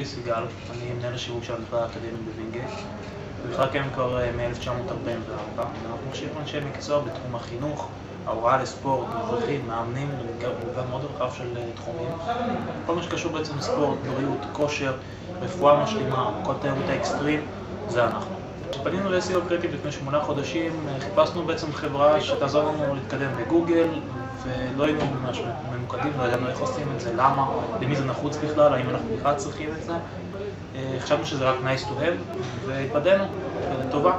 שמי סיגל, אני מנהל השיווק של המכללה האקדמית בווינגייט. המכללה קיימת כבר מ-1944. אנחנו מכשירים אנשי מקצוע בתחום החינוך, ההוראה לספורט, מדריכים, מאמנים, במגוון מאוד רחב של תחומים. כל מה שקשור בעצם לספורט, בריאות, כושר, רפואה משלימה, כל תיירות האקסטרים, זה אנחנו. כשפנינו ל-SEO קריאיטיב לפני 8 חודשים, חיפשנו בעצם חברה שתעזור לנו להתקדם בגוגל, ולא היינו ממש ממוקדים, לא ידענו איך עושים את זה, למה, למי זה נחוץ בכלל, האם אנחנו בכלל צריכים את זה. חשבנו שזה רק nice to have, והתפדנו, לטובה.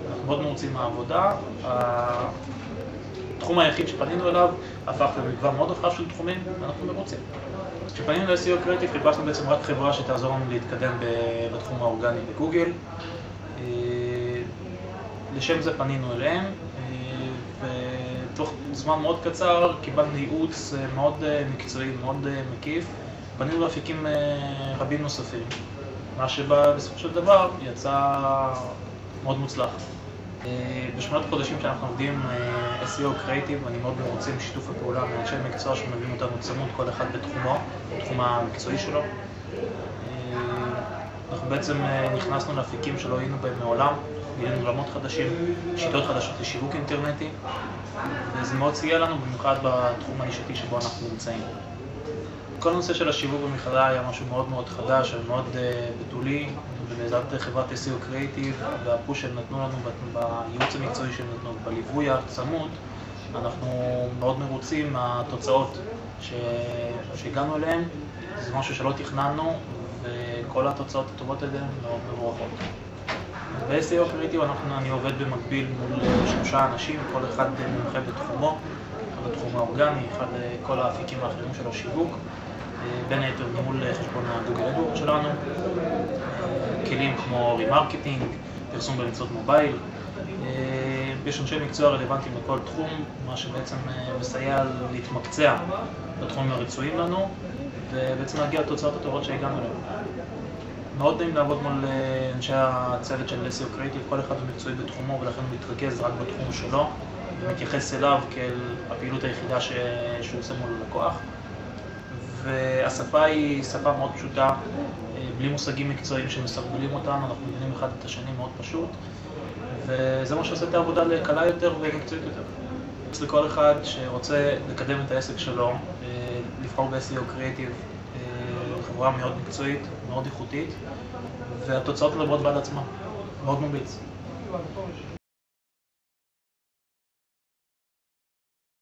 אנחנו מאוד מרוצים מהעבודה. התחום היחיד שפנינו אליו הפך למגוון מאוד רחב של תחומים, ואנחנו מרוצים. כשפנינו ל-SEO קריאיטיב חיפשנו בעצם רק חברה שתעזור לנו להתקדם בתחום האורגני בגוגל. לשם זה פנינו אליהם, ותוך זמן מאוד קצר קיבלנו ייעוץ מאוד מקצועי, מאוד מקיף. פנינו לאפיקים רבים נוספים, מה שבא בסופו של דבר יצא מאוד מוצלח. ב8 חודשים שאנחנו עובדים SEO קריאיטיב, אני מאוד מרוצים בשיתוף הפעולה מאנשי מקצוע שמביאים אותנו צמוד, כל אחד בתחומו, בתחום המקצועי שלו. אנחנו בעצם נכנסנו לאפיקים שלא היינו בהם מעולם, גילינו עולמות חדשים, שיטות חדשות לשיווק אינטרנטי, וזה מאוד סייע לנו במיוחד בתחום הנישתי שבו אנחנו נמצאים. כל הנושא של השיווק במכללה היה משהו מאוד מאוד חדש ומאוד בתולי, ובעזרת חברת SEO קריאיטיב והפוש שהם נתנו לנו בייעוץ המקצועי שהם נתנו, בליווי הצמוד, אנחנו מאוד מרוצים מהתוצאות שהגענו אליהן. זה משהו שלא תכננו, וכל התוצאות הטובות האלה מאוד מבורכות. ב-SEO קריאיטיב אני עובד במקביל מול 3 אנשים, כל אחד מומחה בתחומו, אחד בתחום האורגני, אחד כל האפיקים האחרים של השיווק, בין היתר מול חשבון הגוגל אדוורדס שלנו, כלים כמו רימרקטינג, פרסום באמצעות מובייל. יש אנשי מקצוע רלוונטיים לכל תחום, מה שבעצם מסייע להתמקצע בתחומים הרצויים לנו, ובעצם להגיע לתוצאות הטובות שהגענו אליהם. מאוד נעים לעבוד מול אנשי הצוות של SEO קריאיטיב, כל אחד הוא מקצועי בתחומו ולכן הוא מתרכז רק בתחום שלו ומתייחס אליו כאל הפעילות היחידה שהוא עושה מול הלקוח. והשפה היא שפה מאוד פשוטה, בלי מושגים מקצועיים שמסרבלים אותם, אנחנו מבינים אחד את השני מאוד פשוט, וזה מה שעושה את העבודה לקלה יותר ומקצועית יותר. לכל אחד שרוצה לקדם את העסק שלו, לבחור ב-SEO קריאיטיב, חברה מאוד מקצועית, מאוד איכותית, והתוצאות מדברות בעד עצמן. מאוד ממליץ.